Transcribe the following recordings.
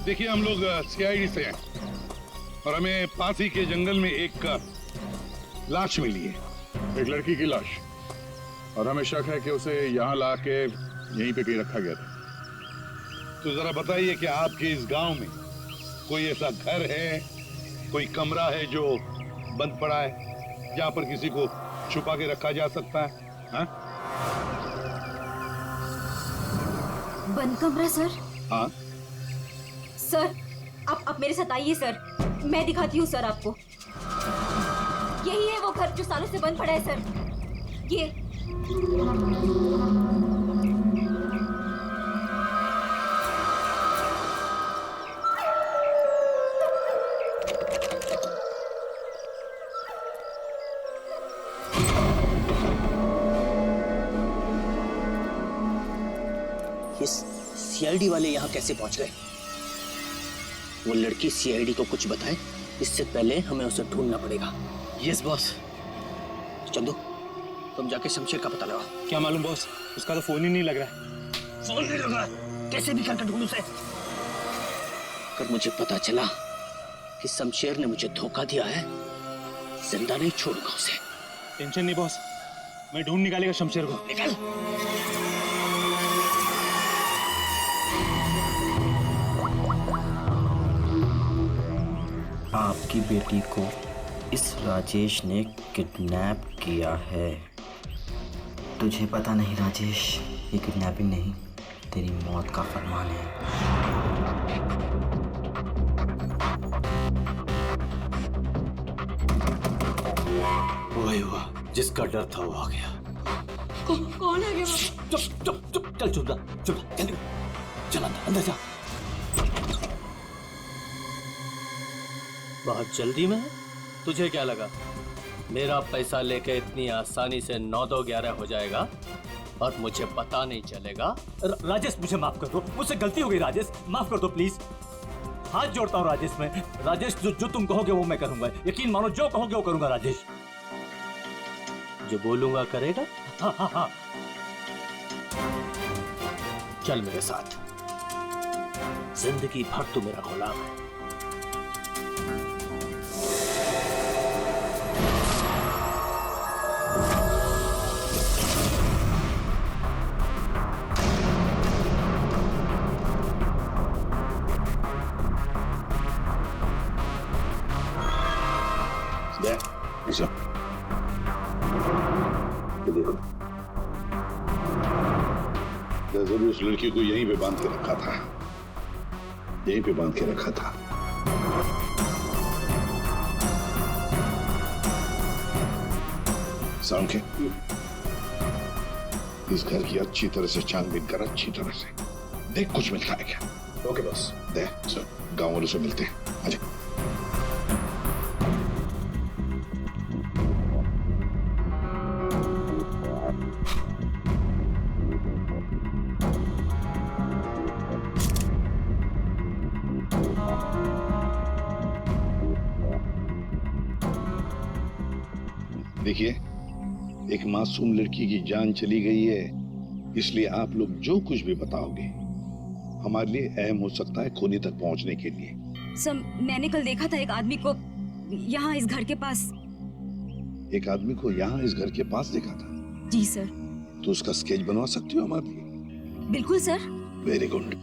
देखिए हम लोग सीआईडी से हैं और हमें पास ही के जंगल में एक लाश मिली है, एक लड़की की लाश, और हमें शक है कि उसे यहाँ ला के यहीं पे कहीं रखा गया था। तो जरा बताइए कि आपके इस गांव में कोई ऐसा घर है, कोई कमरा है जो बंद पड़ा है, जहां पर किसी को छुपा के रखा जा सकता है? हाँ? बंद कमरा सर? हाँ सर आप मेरे साथ आइए सर, मैं दिखाती हूँ सर आपको। यही है वो घर जो सालों से बंद पड़ा है सर। ये सीआईडी वाले यहाँ कैसे पहुंच गए? वो लड़की सीआईडी को कुछ बताए इससे पहले हमें उसे ढूंढना पड़ेगा। Yes boss. चंदू तुम जाके शमशेर का पता लगाओ। क्या मालूम बॉस, उसका तो फोन ही नहीं लग रहा है। फोन नहीं लग रहा, कैसे भी करके ढूंढ उसे। अगर मुझे पता चला कि शमशेर ने मुझे धोखा दिया है, जिंदा नहीं छोड़ूंगा उसे। टेंशन नहीं बॉस, मैं ढूंढ निकालेगा शमशेर को। निकल। आपकी बेटी को इस राजेश ने किडनैप किया है। तुझे पता नहीं राजेश, ये किडनैपिंग नहीं, तेरी मौत का फरमान है। वही हुआ, जिसका डर था वो आ गया। कौन आ गया? चुप चुप चुप, चल चुप चुप, जल्दी चल अंदर जा। बहुत जल्दी में? तुझे क्या लगा मेरा पैसा लेके इतनी आसानी से 9-2-11 हो जाएगा और मुझे पता नहीं चलेगा? राजेश मुझे माफ कर दो, मुझसे गलती हो गई राजेश, माफ कर दो प्लीज। हाथ जोड़ता हूँ राजेश मैं। राजेश जो तुम कहोगे वो मैं करूंगा, यकीन मानो जो कहोगे वो करूंगा राजेश। जो बोलूंगा करेगा? हाँ हाँ हाँ। चल मेरे साथ, जिंदगी भर तू मेरा गुलाम है। देखो जरूर उस लड़की को यहीं पे बांध के रखा था, यहीं पे बांध के रखा था। सांखे, इस घर की अच्छी तरह से छानबीन कर, अच्छी तरह से देख कुछ मिलता है क्या। Okay boss. दे गांव वालों से मिलते हैं। आजा। देखिए, एक मासूम लड़की की जान चली गई है, इसलिए आप लोग जो कुछ भी बताओगे हमारे लिए अहम हो सकता है खूनी तक पहुंचने के लिए। सर मैंने कल देखा था एक आदमी को यहाँ इस घर के पास। एक आदमी को यहाँ इस घर के पास देखा था? जी सर। तो उसका स्केच बनवा सकती हो हमारे लिए? बिल्कुल सर। Very good.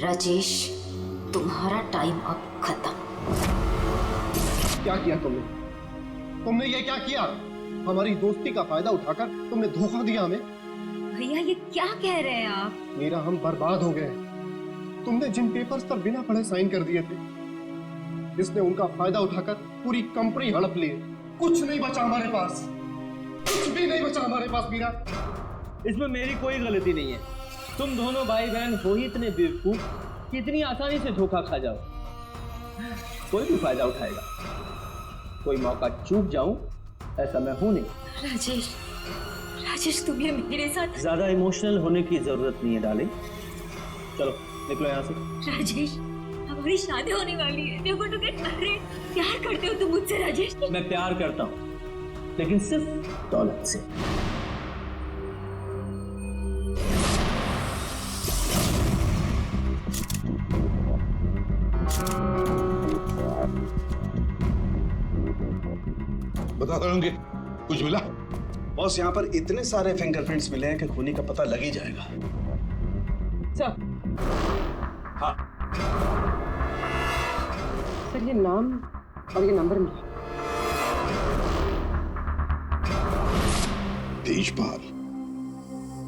राजेश तुम्हारा टाइम अब खत्म। क्या किया तुमने ये क्या किया? हमारी दोस्ती का फायदा उठाकर तुमने धोखा दिया हमें। भैया ये क्या कह रहे हैं आप? मेरा हम बर्बाद हो गए। तुमने जिन पेपर्स पर बिना पढ़े साइन कर दिए थे, इसने उनका फायदा उठाकर पूरी कंपनी हड़प ली। कुछ नहीं बचा हमारे पास, कुछ भी नहीं बचा हमारे पास मीरा। इसमें मेरी कोई गलती नहीं है। तुम दोनों भाई बहन हो ही इतने बेवकूफ कि इतनी आसानी से धोखा खा जाओ। कोई भी फायदा उठाएगा, कोई मौका चूक जाऊं ऐसा मैं हूं नहीं। राजेश तुम ये मेरे साथ। ज्यादा इमोशनल होने की जरूरत नहीं है डार्लिंग, चलो निकलो यहाँ से। राजेश हमारी शादी होने वाली है, देखो तो क्या कर रहे हैं। प्यार करते हो तुम मुझसे राजेश? मैं प्यार करता हूँ लेकिन सिर्फ दौलत से। बता देंगे। कुछ मिला? बॉस, यहाँ पर इतने सारे फिंगरप्रिंट्स मिले हैं कि खूनी का पता लग ही जाएगा। सर, हाँ, सर ये नाम और ये नंबर मिला। तेजपाल।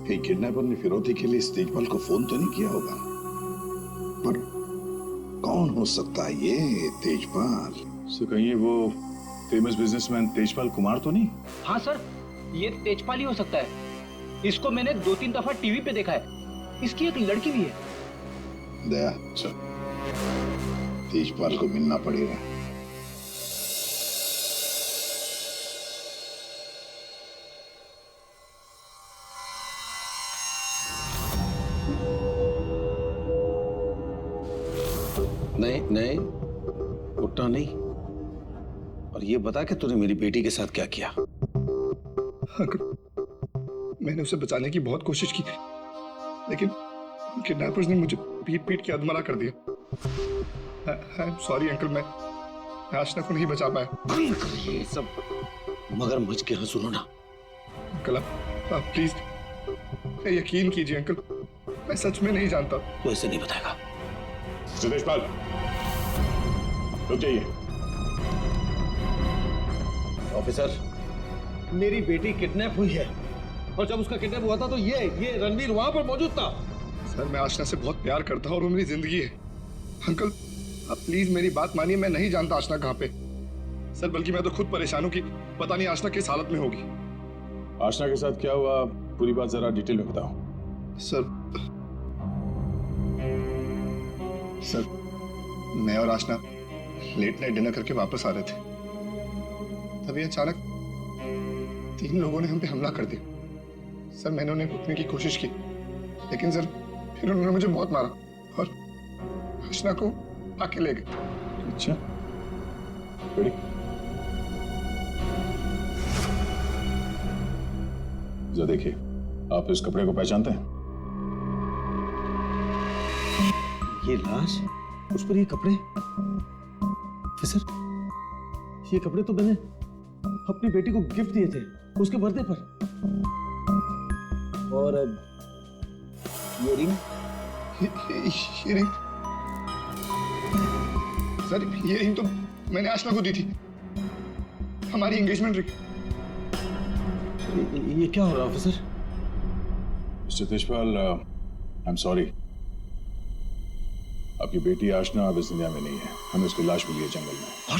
कहीं किडनैपर ने फिरौती के लिए इस तेजपाल को फोन तो नहीं किया होगा, पर कौन हो सकता है ये तेजपाल? सो कहीं ये वो फेमस बिजनेसमैन तेजपाल कुमार तो नहीं? हाँ सर, ये तेजपाल ही हो सकता है। इसको मैंने 2-3 दफा टीवी पे देखा है। इसकी एक लड़की भी है। दया, चल तेजपाल को मिलना पड़ेगा। नहीं नहीं, उठना नहीं। और ये बता कि तूने मेरी बेटी के साथ क्या किया? मैंने उसे बचाने की बहुत कोशिश की, लेकिन किडनैपर्स ने मुझे पीट पीट के अधमरा कर दिया। आई एम सॉरी अंकल, मैं आशना को नहीं बचा पाया। बंद कर ये सब मगरमच्छ के हंसुलो ना। अंकल आप प्लीज यकीन कीजिए अंकल, मैं सच में नहीं जानता। तू ऐसे नहीं बताएगा। तेजपाल, रुक जाइए। ऑफिसर, मेरी बेटी किडनैप हुई है, और जब उसका किडनैप हुआ था तो ये रणवीर वहां पर मौजूद था। सर, मैं आशना से बहुत प्यार करता हूँ और वो मेरी जिंदगी है। अंकल आप प्लीज मेरी बात मानिए, मैं नहीं जानता आशना कहाँ पे। सर बल्कि मैं तो खुद परेशान हूँ कि पता नहीं आशना किस हालत में होगी। आशना के साथ क्या हुआ, पूरी बात जरा डिटेल में बताओ। सर मैं और आशना लेट नाइट डिनर करके वापस आ रहे थे, तभी अचानक 3 लोगों ने हम पे हमला कर दिया। सर मैंने उन्हें रोकने की कोशिश की, लेकिन सर फिर उन्होंने मुझे बहुत मारा और आशना को आके ले गए। अच्छा, बड़ी जरा देखिए, आप इस कपड़े को पहचानते हैं? ये लाश, उस पर ये कपड़े। ऑफिसर, ये कपड़े तो मैंने अपनी बेटी को गिफ्ट दिए थे उसके बर्थडे पर। और अब ये रिंग। ये रिंग सर, ये रिंग तो मैंने आशना को दी थी, हमारी एंगेजमेंट रिंग। ये क्या हो रहा है officer? Mister Tejpal, I am sorry, आपकी बेटी आशना अब इस दुनिया में नहीं है। हमें उसकी लाश मिली है जंगल में। और?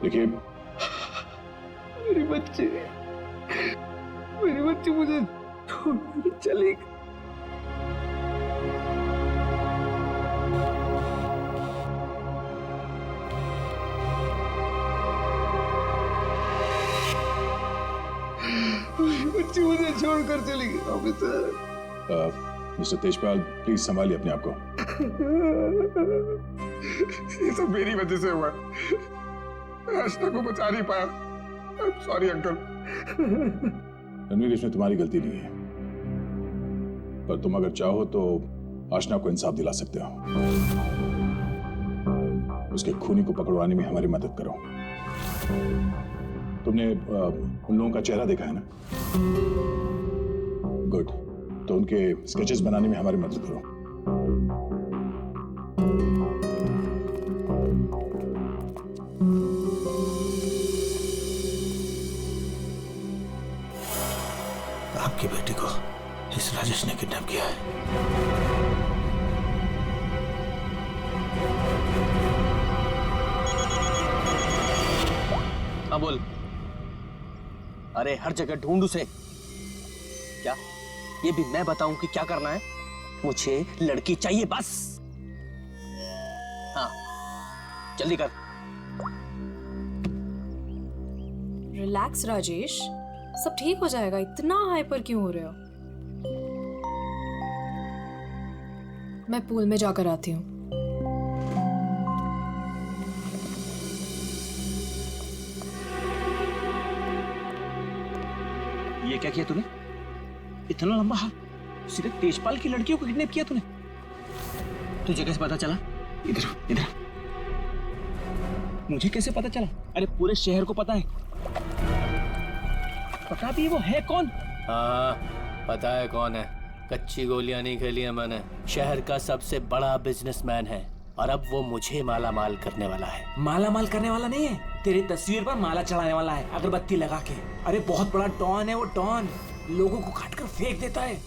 देखिए, मेरी बच्ची मुझे छोड़ के चली गई। बच्ची मुझे छोड़कर चली गई ऑफिसर। मिस्टर तेजपाल, प्लीज संभालिए अपने आप को। ये सब मेरी वजह से हुआ, आशना को बचा नहीं पाया। Sorry uncle. रणवीर, इसमें तुम्हारी गलती नहीं है, पर तुम अगर चाहो तो आशना को इंसाफ दिला सकते हो। उसके खूनी को पकड़वाने में हमारी मदद करो। तुमने उन लोगों का चेहरा देखा है ना? गुड, तो उनके स्केचेस बनाने में हमारी मदद करो। आपकी बेटी को इस राजेश ने किडनैप किया है। हाँ बोल। अरे हर जगह ढूंढ उसे। क्या ये भी मैं बताऊं कि क्या करना है? मुझे लड़की चाहिए बस। हाँ जल्दी कर। रिलैक्स राजेश, सब ठीक हो जाएगा। इतना हाइपर क्यों हो रहे हो? मैं पूल में जाकर आती हूँ। ये क्या किया तूने? इतना लंबा हाथ, सीधे तेजपाल की लड़कियों को किडनैप किया तूने? तुझे कैसे पता चला इधर इधर। मुझे कैसे पता चला? अरे पूरे शहर को पता है। पता भी वो है कौन? हाँ पता है कौन है। कच्ची गोलियां नहीं खेली है मैंने। शहर का सबसे बड़ा बिजनेसमैन है और अब वो मुझे माला माल करने वाला है। माला माल करने वाला नहीं है, तेरी तस्वीर पर माला चढ़ाने वाला है अगरबत्ती लगा के। अरे बहुत बड़ा डॉन है वो, डॉन। लोगों को काट कर फेंक देता है।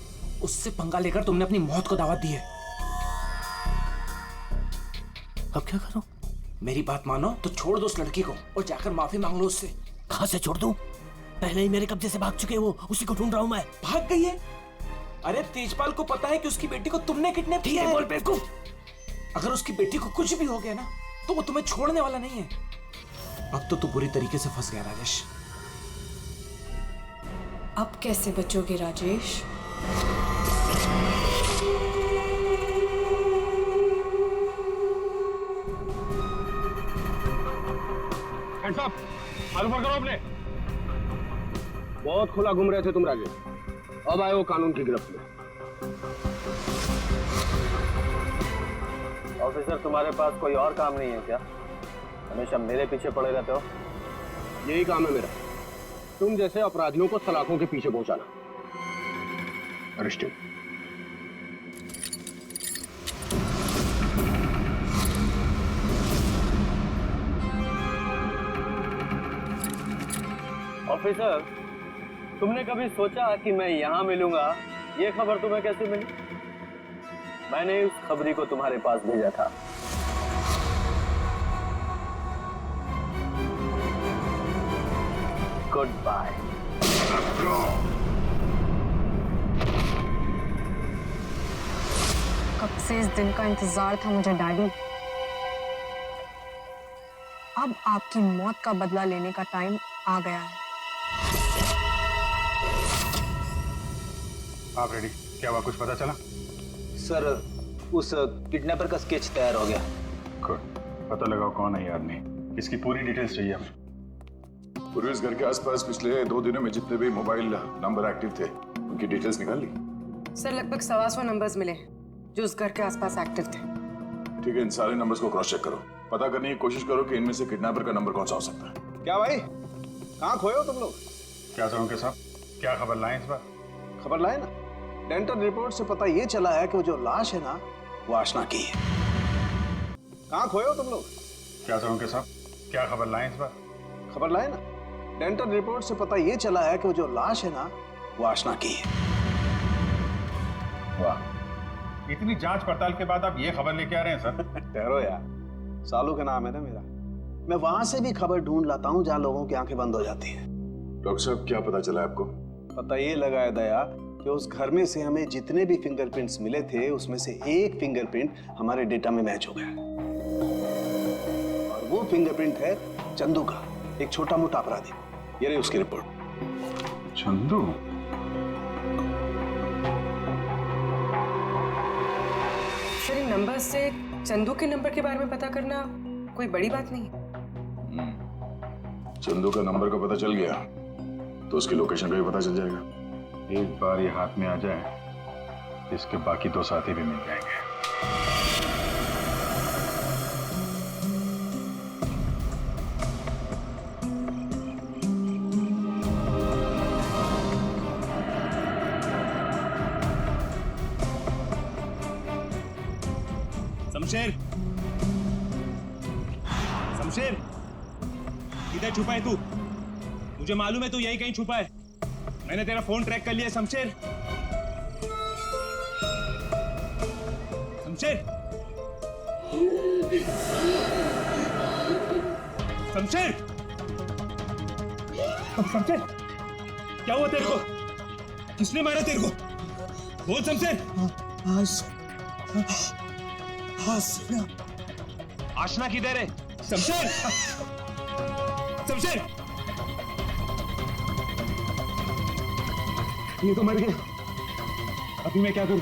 उससे पंगा लेकर तुमने अपनी मौत को दावत दी है। अब क्या करूं? मेरी बात मानो तो छोड़ दो उस लड़की को और जाकर माफी मांग लो उससे। कहां से छोड़ दूं? पहले ही मेरे कब्जे से भाग चुके हैं वो, उसी को ढूंढ रहा हूं मैं। भाग गई है? अरे तेजपाल को पता है कि उसकी बेटी को तुमने किडनैप किया है। बोल बेवकूफ। अगर उसकी बेटी को कुछ भी हो गया ना तो वो तुम्हें छोड़ने वाला नहीं है। अब तो तू बुरी तरीके से फंस गया राजेश। अब कैसे बचोगे राजेश? साहब मालूम करो अपने। बहुत खुला घूम रहे थे तुम राजेश, अब आए हो कानून की गिरफ्त में। ऑफिसर तुम्हारे पास कोई और काम नहीं है क्या? हमेशा मेरे पीछे पड़े रहते हो। यही काम है मेरा, तुम जैसे अपराधियों को सलाखों के पीछे पहुंचाना। अरेस्टेड। ऑफिसर तुमने कभी सोचा कि मैं यहाँ मिलूंगा? ये खबर तुम्हें कैसे मिली? मैंने उस खबरी को तुम्हारे पास भेजा था। Goodbye. कब से इस दिन का इंतजार था मुझे डैडी। अब आपकी मौत का बदला लेने का टाइम आ गया है। आप रेडी? क्या हुआ, कुछ पता चला? सर उस किडनैपर का स्केच तैयार हो गया। गुड, पता लगाओ कौन है ये आदमी। इसकी पूरी डिटेल्स चाहिए हमें। पूरे इस घर के आसपास पिछले 2 दिनों में जितने भी मोबाइल नंबर एक्टिव थे उनकी डिटेल्स निकाल ली? सर लगभग 125 नंबर्स मिले जो उस घर के आसपास एक्टिव थे। ठीक है, इन सारे नंबर्स को क्रॉस चेक करो। पता करने की कोशिश करो कि इनमें से किडनैपर का नंबर कौन सा हो सकता है। क्या भाई, कहाँ खोए हो तुम लोग? क्या करोगे साहब, क्या खबर लाए इस बार? खबर लाए ना, डेंटल रिपोर्ट से पता ये चला है कि वो जो लाश है ना वो आशना की है। कहाँ खोए हो तुम लोग? क्या करोगे साहब, क्या खबर लाए इस बार? खबर लाए ना, डेंटल रिपोर्ट से पता ये चला है कि वो जो लाश है ना वो आशना की है। वाह, इतनी जांच पड़ताल के बाद आप ये खबर लेके आ रहे हैं सर? ठहरो यार, सालू का नाम है ना मेरा। मैं वहां से भी खबर ढूंढ लाता हूँ जहाँ लोगों की आंखें बंद हो जाती हैं। डॉक्टर साहब क्या पता चला आपको? पता ये लगा है दया कि उस घर में से हमें जितने भी फिंगरप्रिंट्स मिले थे उसमें से एक फिंगरप्रिंट हमारे डेटा में मैच हो गया और वो फिंगरप्रिंट है चंदू का, एक छोटा मोटा अपराधी। ये रही उसकी रिपोर्ट। चंदू? सर इन नंबर से चंदू के नंबर के बारे में पता करना कोई बड़ी बात नहीं है। चंदू का नंबर का पता चल गया तो उसकी लोकेशन का भी पता चल जाएगा। एक बार ये हाथ में आ जाए इसके बाकी 2 साथी भी मिल जाएंगे। शमशेर, शमशेर, किधर छुपा है तू? मुझे मालूम है तू यही कहीं छुपा है। मैंने तेरा फोन ट्रैक कर लिया शमशेर। शमशेर, शमशेर, शमशेर, क्या हुआ तेरे को? किसने मारा तेरे को? बोल शमशेर। आशना किधर है? शमशेर, शमशेर, ये तो मर गया। अभी मैं क्या करूं?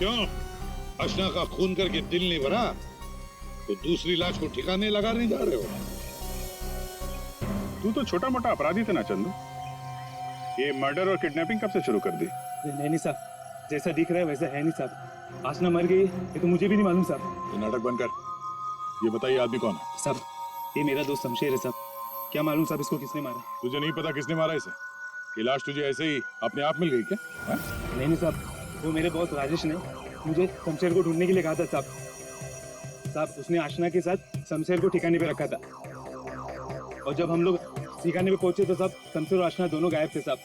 क्यों? अशना का खून करके दिल नहीं भरा तो दूसरी लाश को ठिकाने लगा नहीं जा रहे हो? तू तो छोटा मोटा अपराधी थे ना चंदू, ये मर्डर और किडनैपिंग कब से शुरू कर दी? नहीं साहब, जैसा दिख रहा है वैसा है नहीं साहब। आसना मर गई ये तो मुझे भी नहीं मालूम साहब। ये नाटक बंद कर, ये बताइए आदमी कौन है? साहब ये मेरा दोस्त शमशेर है साहब। क्या मालूम साहब इसको किसने मारा? तुझे नहीं पता किसने मारा इसे? ये लाश तुझे ऐसे ही अपने आप मिल गई क्या? हा? नहीं साहब, वो मेरे बॉस राजेश ने मुझे शमशेर को ढूंढने के लिए कहा था साहब। साहब उसने आशना के साथ शमशेर को ठिकाने पे रखा था और जब हम लोग ठिकाने पे पहुंचे तो साहब शमशेर और आशना दोनों गायब थे साहब।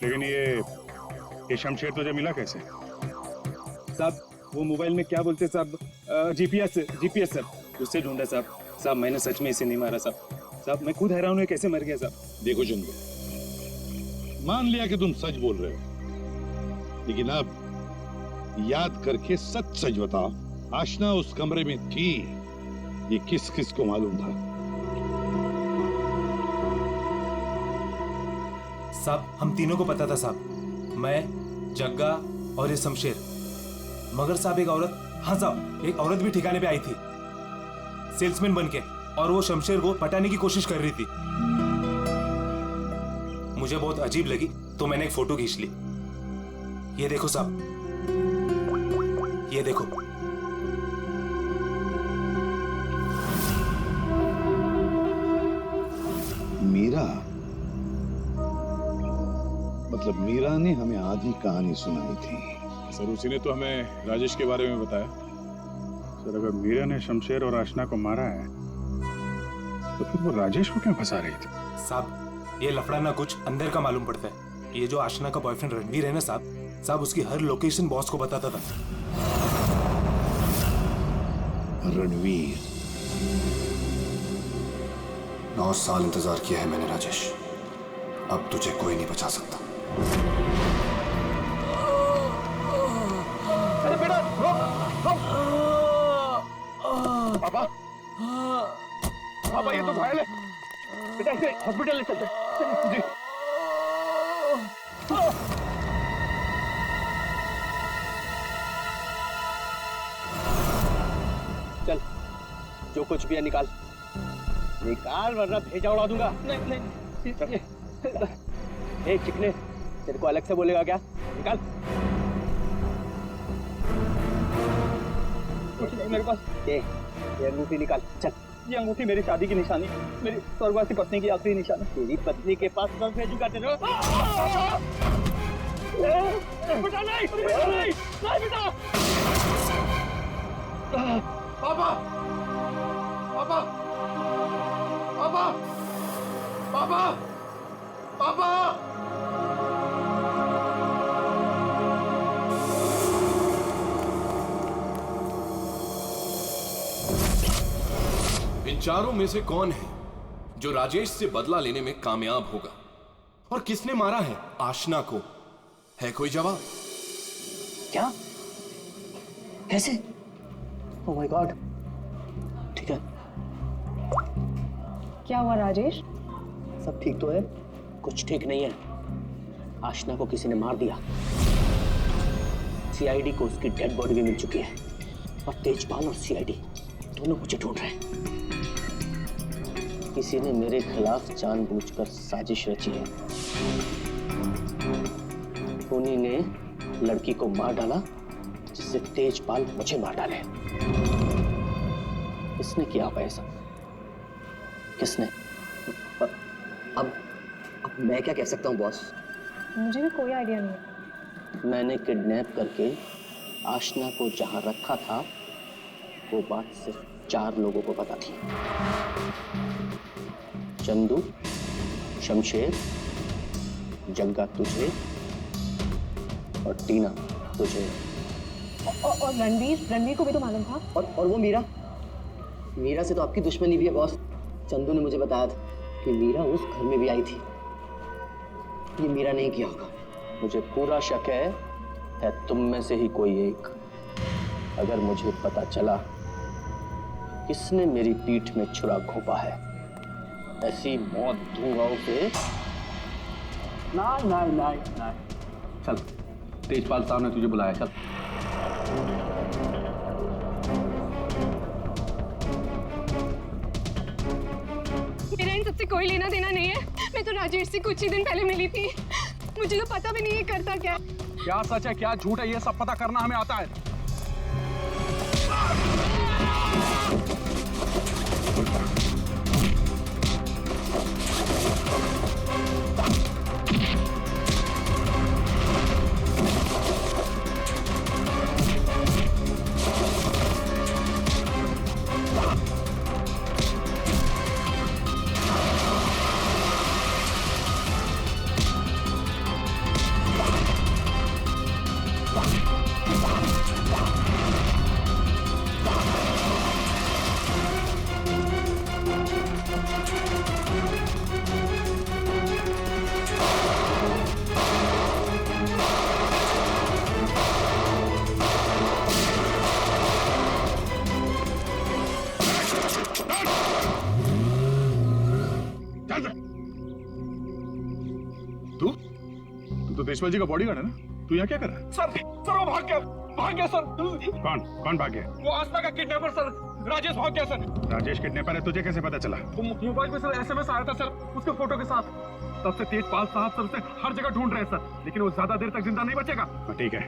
लेकिन ये शमशेर तुझे मिला कैसे? साहब वो मोबाइल में क्या बोलते साहब, जीपीएस सर, उससे ढूंढा साहब। साहब मैंने सच में इसे नहीं मारा साहब। साहब मैं खुद हैरान हूँ कैसे मर गया साहब। देखो चंदू, मान लिया कि तुम सच बोल रहे हो, लेकिन अब याद करके सच सच बताओ, आशना उस कमरे में थी, ये किस किस को मालूम था? साहब हम तीनों को पता था साहब, मैं, जग्गा और ये शमशेर। मगर साहब एक औरत, हाँ साहब एक औरत भी ठिकाने पे आई थी सेल्समैन बनके, और वो शमशेर को पटाने की कोशिश कर रही थी। मुझे बहुत अजीब लगी तो मैंने एक फोटो खींच ली। ये देखो साहब, ये देखो। मीरा, मतलब मीरा ने हमें आधी कहानी सुनाई थी। सर उसी ने तो हमें राजेश के बारे में बताया। सर अगर मीरा ने शमशेर और आशना को मारा है तो फिर वो राजेश को क्यों फंसा रही थी? साहब ये लफड़ा ना कुछ अंदर का मालूम पड़ता है। ये जो आशना का बॉयफ्रेंड रणवीर है ना साहब उसकी हर लोकेशन बॉस को बताता था। रणवीर, 9 साल इंतजार किया है मैंने राजेश, अब तुझे कोई नहीं बचा सकता। अरे बेटा रुक। पापा पापा ये तो घायल है बेटा, इसे हॉस्पिटल ले चलते जी। चल जो कुछ भी है निकाल वरना भेजा उड़ा दूंगा। नहीं ए चिकने, तेरे को अलग से बोलेगा क्या? निकाल। कुछ नहीं मेरे पास। ये अंगूठी निकाल। चल। ये अंगूठी मेरी शादी की निशानी, मेरी स्वर्गवासी पत्नी की आखिरी निशानी। तेरी पत्नी के पास कब भेजूंगा तेरे? बेटा नहीं बेटा। पापा पापा पापा पापा पापा। इन चारों में से कौन है जो राजेश से बदला लेने में कामयाब होगा? और किसने मारा है आशना को? है कोई जवाब? क्या? कैसे? Oh my God. ठीक है। क्या हुआ राजेश? सब ठीक तो है? कुछ ठीक नहीं है। आशना को किसी ने मार दिया। सीआईडी को उसकी डेड बॉडी भी मिल चुकी है और तेजपाल और सीआईडी दोनों मुझे ढूंढ रहे हैं। किसी ने मेरे खिलाफ जानबूझकर साजिश रची है। उन्हीं ने लड़की को मार डाला जिससे तेजपाल मुझे मार डाले। किसने किया होगा ऐसा? किसने? अब मैं क्या कह सकता हूँ बॉस? मुझे भी कोई आइडिया नहीं है। मैंने किडनैप करके आशना को जहां रखा था वो बात सिर्फ 4 लोगों को पता थी। चंदू, शमशेर, जग्गा तुझे और टीना तुझे। और रणवीर को भी तो मालूम था। और वो मीरा से तो आपकी दुश्मनी भी है बॉस। चंदू ने मुझे बताया था कि मीरा उस घर में भी आई थी। ये मीरा नहीं किया होगा। मुझे पूरा शक है तुम में से ही कोई एक। अगर मुझे पता चला किसने मेरी पीठ में छुरा घोंपा है, ऐसी मौत दूंगा उसे। नहीं चल, तेजपाल साहब ने तुझे बुलाया। चल कोई लेना देना नहीं है। मैं तो राजेश से कुछ ही दिन पहले मिली थी। मुझे तो पता भी नहीं है करता क्या। क्या सच है क्या झूठ है ये सब पता करना हमें आता है। तो देशपाल जी का बॉडीगार्ड है ना? तू यहाँ क्या कर रहा है? सर वो भाग गया सर। कौन भाग गया? वो आस्था का किडनैपर सर, राजेश भाग गया सर। राजेश किडनैपर है, तुझे कैसे पता चला? वो मोबाइल पे सर एसएमएस आया था सर, उसके फोटो के साथ। तब से तेजपाल साहब सर उसे हर जगह ढूंढ रहे हैं सर, लेकिन वो ज्यादा देर तक जिंदा नहीं बचेगा। ठीक है,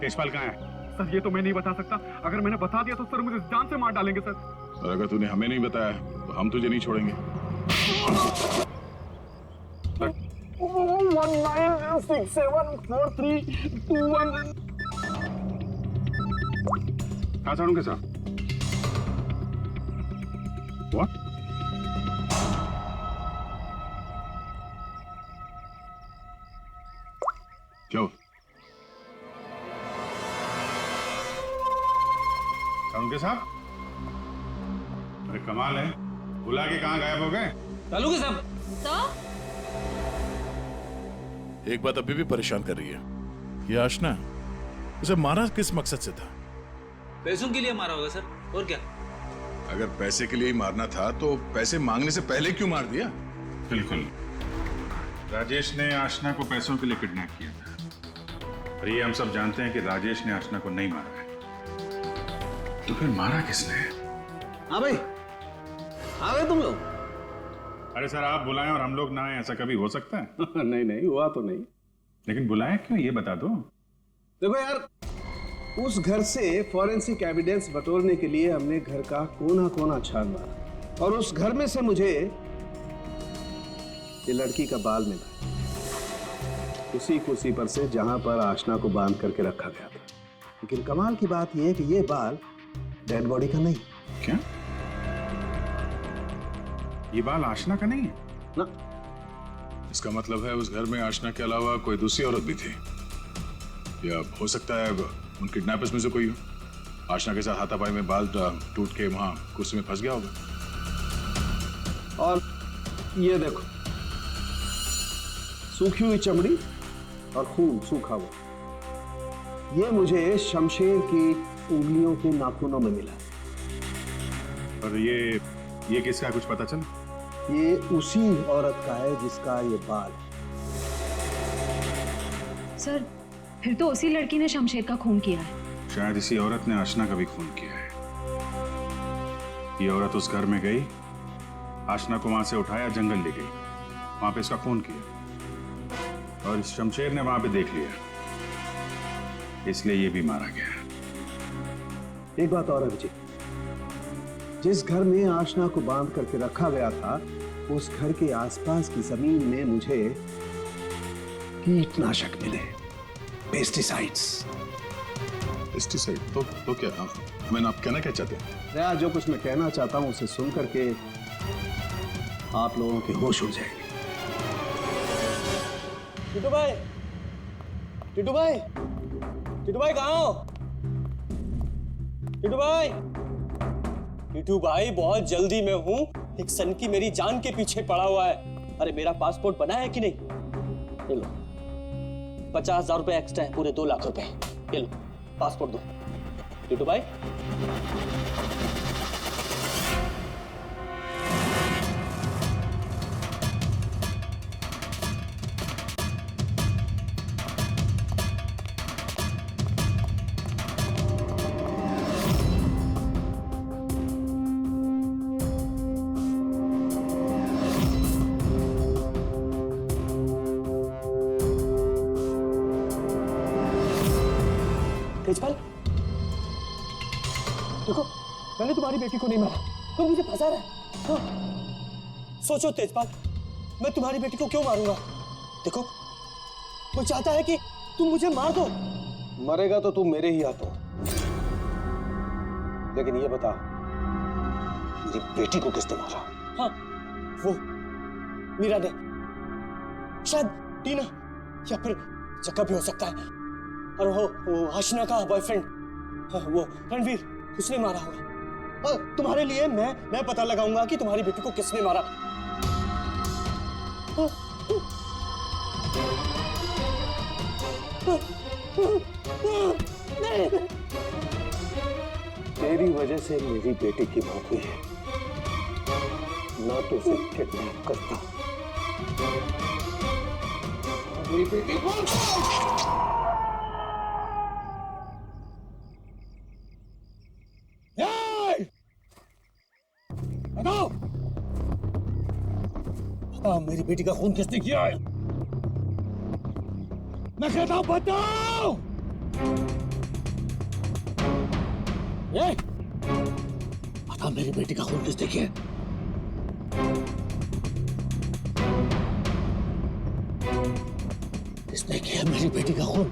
तेजपाल कहाँ है? सर ये तो मैं नहीं बता सकता, अगर मैंने बता दिया तो सर मुझे जान से मार डालेंगे सर। और अगर तूने हमें नहीं बताया तो हम तुझे नहीं छोड़ेंगे। 19674321 कहाँ साड़ूंगे साहब? What? क्यों? साड़ूंगे साहब? अरे कमाल है, बुला के कहाँ गायब हो गए? तालुके साहब। एक बात अभी भी परेशान कर रही है, ये आशना उसे मारा किस मकसद से था? पैसों के लिए मारा होगा सर, और क्या? अगर पैसे के लिए ही मारना था तो पैसे मांगने से पहले क्यों मार दिया? बिल्कुल, राजेश ने आशना को पैसों के लिए किडनैप किया था, और ये हम सब जानते हैं कि राजेश ने आशना को नहीं मारा है। तो फिर मारा किसने? हाँ भाई, आ गए तुम लोग? अरे सर, आप बुलाएं और हम लोग ना आए, ऐसा कभी हो सकता है? नहीं हुआ तो नहीं। लेकिन बुलाएं क्यों, ये बता दो। देखो यार, उस घर से फॉरेंसिक एविडेंस बटोरने के लिए हमने घर का कोना कोना छान मारा, और उस घर में से मुझे ये लड़की का बाल मिला, उसी कुर्सी पर से जहां पर आशना को बांध करके रखा गया था। लेकिन कमाल की बात यह है कि ये बाल डेड बॉडी का नहीं। क्या? ये बाल आशना का नहीं है ना? इसका मतलब है उस घर में आशना के अलावा कोई दूसरी औरत भी थी, या हो सकता है उन किडनैपर्स में से कोई हो। आशना के साथ हाथापाई में बाल टूट के वहां कुर्सी में फंस गया होगा। और ये देखो, सूखी हुई चमड़ी और खून सूखा हुआ, ये मुझे शमशेर की उंगलियों के नाखूनों में मिला। और ये किसका, कुछ पता चला? ये उसी औरत का है जिसका ये बाल। सर फिर तो उसी लड़की ने शमशेर का खून किया है। शायद इसी औरत ने आशना का भी खून किया है। ये औरत उस घर में गई, आशना को वहां से उठाया, जंगल ले गई, वहां पे इसका खून किया, और शमशेर ने वहां पे देख लिया, इसलिए ये भी मारा गया। एक बात और है विजय, जिस घर में आशना को बांध करके रखा गया था, उस घर के आसपास की जमीन में मुझे कीटनाशक मिले, पेस्टिसाइड्स। पेस्टिसाइड? तो क्या? मैंने आप कहना क्या चाहते हैं? दया, जो कुछ मैं कहना चाहता हूं उसे सुन करके आप लोगों के होश उड़ जाएंगे। टिटू भाई, टिटू भाई, टिटू भाई कहाँ हो? टिटू भाई, टिटू भाई बहुत जल्दी में हूँ, एक सन की मेरी जान के पीछे पड़ा हुआ है। अरे मेरा पासपोर्ट बना है कि नहीं? ये लो, 50,000 रुपए एक्स्ट्रा है, पूरे 2 लाख रुपए। ये लो पासपोर्ट दो। टिटू भाई, देखो मैंने तुम्हारी बेटी को नहीं मारा, तुम मुझे फंसा रहे हो। सोचो तेजपाल, मैं तुम्हारी बेटी को क्यों मारूंगा? देखो वो चाहता है कि तुम मुझे मार दो। मरेगा तो तुम मेरे ही हाथों। लेकिन ये बता, मेरी बेटी को किसने मारा? हाँ, वो मीरा ने, शायद टीना या फिर जग्गा भी हो सकता है। और वो आशना का बॉयफ्रेंड, वो रणवीर, उसने मारा होगा। और तुम्हारे लिए मैं पता लगाऊंगा कि तुम्हारी बेटी को किसने मारा। तेरी वजह से मेरी बेटी की मौत हुई है, ना तो उसे किडनैप करता। मेरी बेटी को बताओ, बताओ मेरी बेटी का खून किसने किया है? मैं कहता हूं बताओ। बताओ मेरी बेटी का खून किसने किया? किसने किया मेरी बेटी का खून?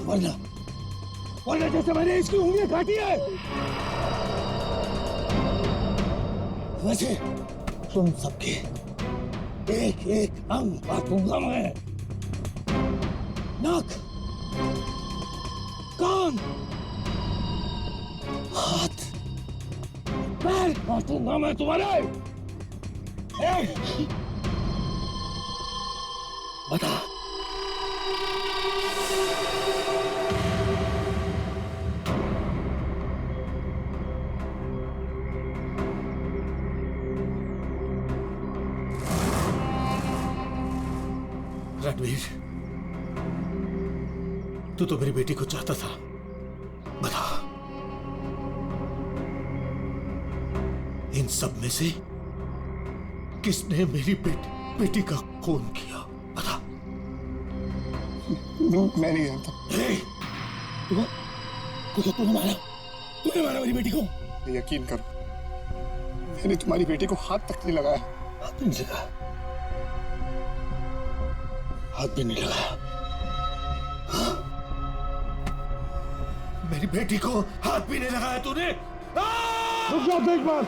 वरना जैसे मैंने इसकी उंगलियां काटी है, वैसे तुम सबके एक एक अंग काटूंगा मैं। नाक, कान, हाथ, पैर काटूंगा मैं तुम्हारे। बता, रणवीर, तू तो मेरी बेटी को चाहता था। बता, इन सब में से किसने मेरी बेटी का खून किया? बता। मैं नहीं जानता। तूने मारा मेरी बेटी को? यकीन करो, मैंने तुम्हारी बेटी को हाथ तक नहीं लगाया। हाथ नहीं लगाया? हाथ भी नहीं लगाया? मेरी बेटी को हाथ भी नहीं लगाया तूने? रुक जाओ तेजपाल।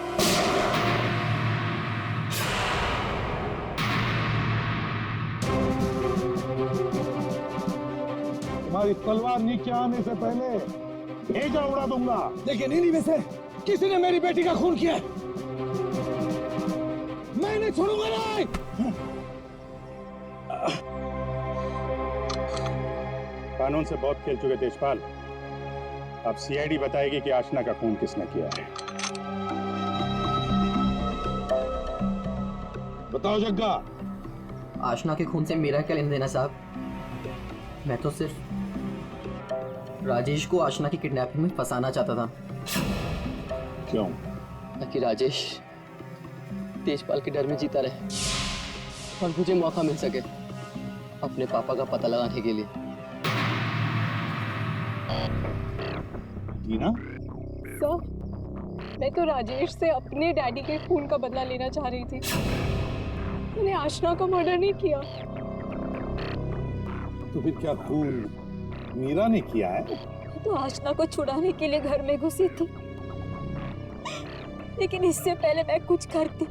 तुम्हारी तलवार नीचे आने से पहले भेजा उड़ा दूंगा। लेकिन नहीं वैसे किसी ने मेरी बेटी का खून किया, मैं नहीं छोड़ूंगा। नहीं, कानून से बहुत खेल चुके तेजपाल। अब सीआईडी बताएगी कि आशना का खून किसने किया है। बताओ जग्गा। आशना के खून से मेरा क्या लेना देना साहब? मैं तो सिर्फ राजेश को आशना की किडनैपिंग में फंसाना चाहता था। क्यों? ताकि राजेश तेजपाल के डर में जीता रहे और मुझे मौका मिल सके अपने पापा का पता लगाने के लिए। टीना? सर, मैं तो राजेश से अपने डैडी के खून का बदला लेना चाह रही थी। मैंने आशना का मर्डर नहीं किया। तो फिर क्या खून मीरा ने किया है? तो आशना को छुड़ाने के लिए घर में घुसी थी, लेकिन इससे पहले मैं कुछ करती,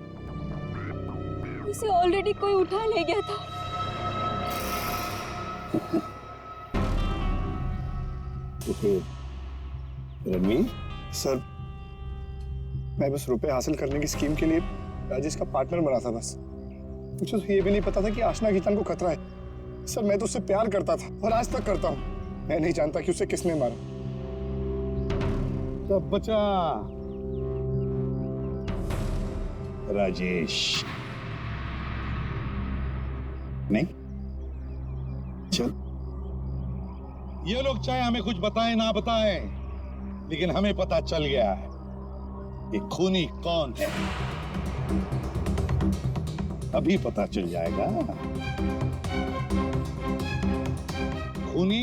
उसे ऑलरेडी कोई उठा ले गया था। तो फिर रणवीर? सर, मैं बस रुपए हासिल करने की स्कीम के लिए राजेश का पार्टनर बना था। बस मुझे तो ये भी नहीं पता था कि आशना की जान को खतरा है। सर, मैं तो उससे प्यार करता था और आज तक करता हूँ। मैं नहीं जानता कि उसे किसने मारा। सब बचा राजेश। नहीं चल, ये लोग चाहे हमें कुछ बताएं ना बताएं, लेकिन हमें पता चल गया है ये खूनी कौन है। अभी पता चल जाएगा। खूनी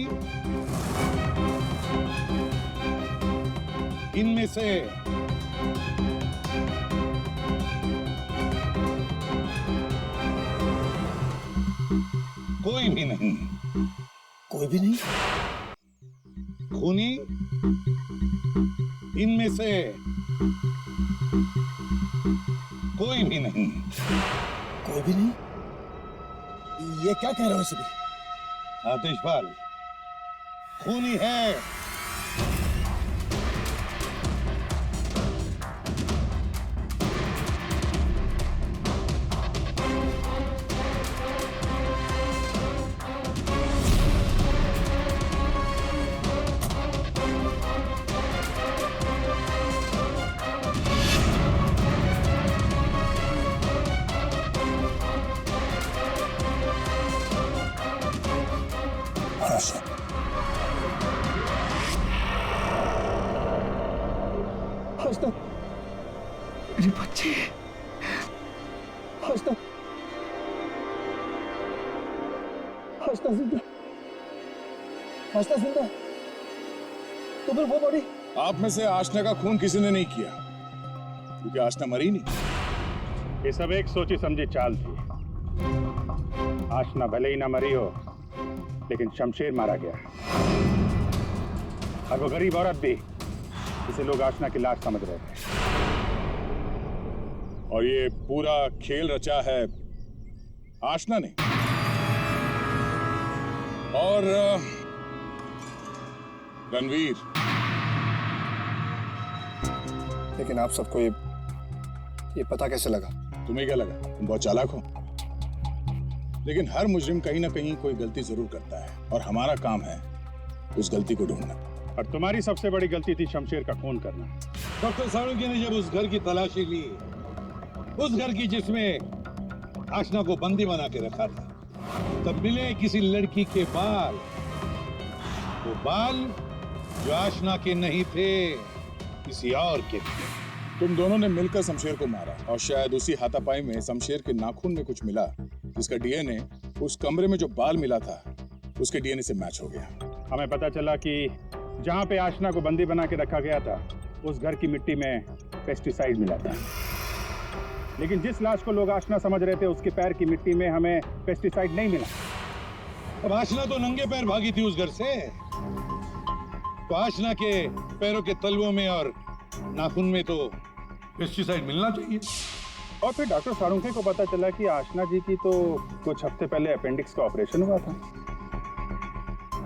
इनमें से कोई भी नहीं। कोई भी नहीं? खूनी इनमें से कोई भी नहीं। कोई भी नहीं? ये क्या कह रहे हो सभी? आतिशपाल खूनी है। मेरे बच्चे, आशना जिंदा, आशना जिंदा। तो फिर वो बॉडी? आप में से आशना का खून किसी ने नहीं किया, क्योंकि आशना मरी नहीं। ये सब एक सोची समझी चाल थी। आशना भले ही ना मरी हो, लेकिन शमशेर मारा गया, और वो गरीब औरत भी, जिसे लोग आशना की लाश समझ रहे थे। और ये पूरा खेल रचा है आशना ने। और रणवीर। लेकिन आप सबको ये पता कैसे लगा? तुम्हें क्या लगा तुम बहुत चालाक हो? लेकिन हर मुजरिम कहीं ना कहीं कोई गलती जरूर करता है, और हमारा काम है उस गलती को ढूंढना। और तुम्हारी सबसे बड़ी गलती थी शमशेर का खून करना। डॉक्टर साळुंखे ने जब उस घर की तलाशी ली, उस घर की जिसमें आशना को बंदी बना के रखा था, तब मिले किसी लड़की के बाल। वो बाल जो आशना के नहीं थे, किसी और के थे। तुम दोनों ने मिलकर शमशेर को मारा, और शायद उसी हाथापाई में शमशेर के नाखून में कुछ मिला, जिसका डीएनए उस कमरे में जो बाल मिला था उसके डीएनए से मैच हो गया। हमें पता चला कि जहां पे आशना को बंदी बना के रखा गया था, उस घर की मिट्टी में पेस्टिसाइड मिला था। लेकिन जिस लाश को लोग आशना समझ रहे थे, उसके पैर की मिट्टी में हमें पेस्टिसाइड नहीं मिला। अब आशना तो नंगे पैर भागी थी उस घर से, तो आशना के पैरों के तलवों में और नाखून में तो पेस्टिसाइड मिलना चाहिए। और फिर डॉक्टर साळुंखे को पता चला कि आशना जी की तो कुछ हफ्ते पहले अपेंडिक्स का ऑपरेशन हुआ था,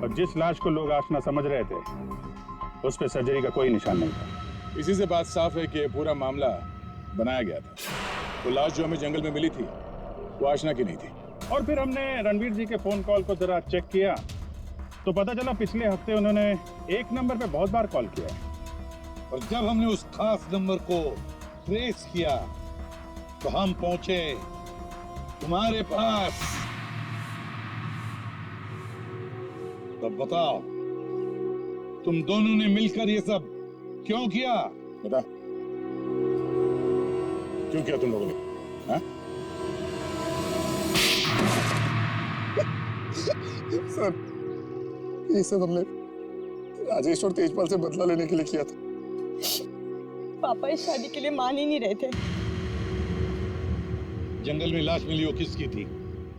और जिस लाश को लोग आशना समझ रहे थे, उस पे सर्जरी का कोई निशान नहीं था। इसी से बात साफ है कि ये पूरा मामला बनाया गया था। वो लाश जो हमें जंगल में मिली थी, वो आशना की नहीं थी। और फिर हमने रणवीर जी के फोन कॉल को जरा चेक किया, तो पता चला पिछले हफ्ते उन्होंने एक नंबर पे बहुत बार कॉल किया। और जब हमने उस खास नंबर को ट्रेस किया, तो हम पहुंचे तुम्हारे पास। तब बताओ, तुम दोनों ने मिलकर ये सब क्यों किया? बता, क्यों किया तुम लोगों ने? हाँ? सर, ये सब हमने राजेश और तेजपाल से बदला लेने के लिए किया था। पापा इस शादी के लिए मान ही नहीं रहे थे। जंगल में लाश मिली, वो किसकी थी?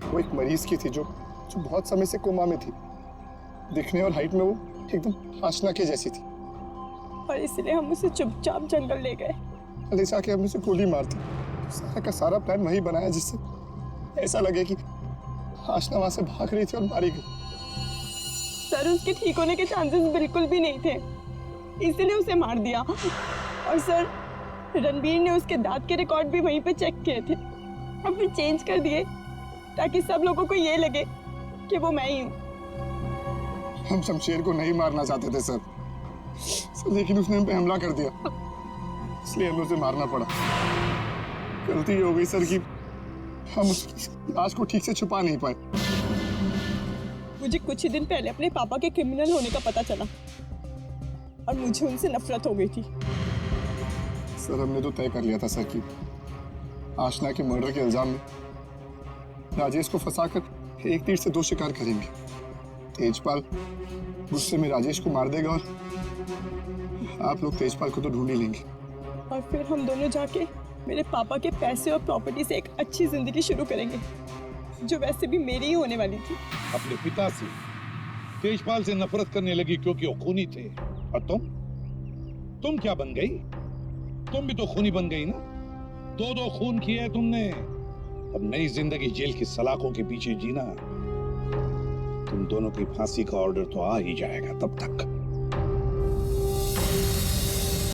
वो एक मरीज की थी जो बहुत समय से कोमा में थी। दिखने और हाइट में वो एकदम आशना के जैसी थी। और इसलिए हम उसे चुपचाप जंगल ले गए। ले जाके हमने उसे गोली मार दी। सारा का सारा प्लान वही बनाया जिससे ऐसा लगे कि आशना वहां से भाग रही थी और मारी गई। सर, उसके ठीक होने के चांसेस बिल्कुल भी नहीं थे, इसलिए उसे मार दिया। और सर, रणबीर ने उसके दांत के रिकॉर्ड भी वहीं पे चेक किए थे, और फिर चेंज कर दिए ताकि सब लोगों को ये लगे कि वो मैं ही हूँ। हम शमशेर को नहीं मारना चाहते थे सर, लेकिन उसने हम पे हमला कर दिया, इसलिए हमें उसे मारना पड़ा। गलती ये हो गई सर कि हम उसकी लाश को ठीक से छुपा नहीं पाए। मुझे कुछ ही दिन पहले अपने पापा के क्रिमिनल होने का पता चला, और मुझे उनसे नफरत हो गई थी। सर, हमने तो तय कर लिया था सर कि आशना के मर्डर के इल्जाम में राजेश को फंसाकर एक तीर से दो शिकार करेंगे। तेजपाल गुस्से में राजेश को मार देगा और आप लोग तेजपाल को तो ढूंढ ही लेंगे। और फिर हम दोनों जाके मेरे पापा के पैसे और प्रॉपर्टी से एक अच्छी जिंदगी शुरू करेंगे, जो वैसे भी मेरी ही होने वाली थी। अपने पिता से तेजपाल से नफरत करने लगी क्योंकि वो खूनी थे, और तुम क्या बन गई? तुम भी तो खूनी बन गई ना। दो खून किए तुमने। अब नई जिंदगी जेल की सलाखों के पीछे जीना। तुम दोनों की फांसी का ऑर्डर तो आ ही जाएगा तब तक।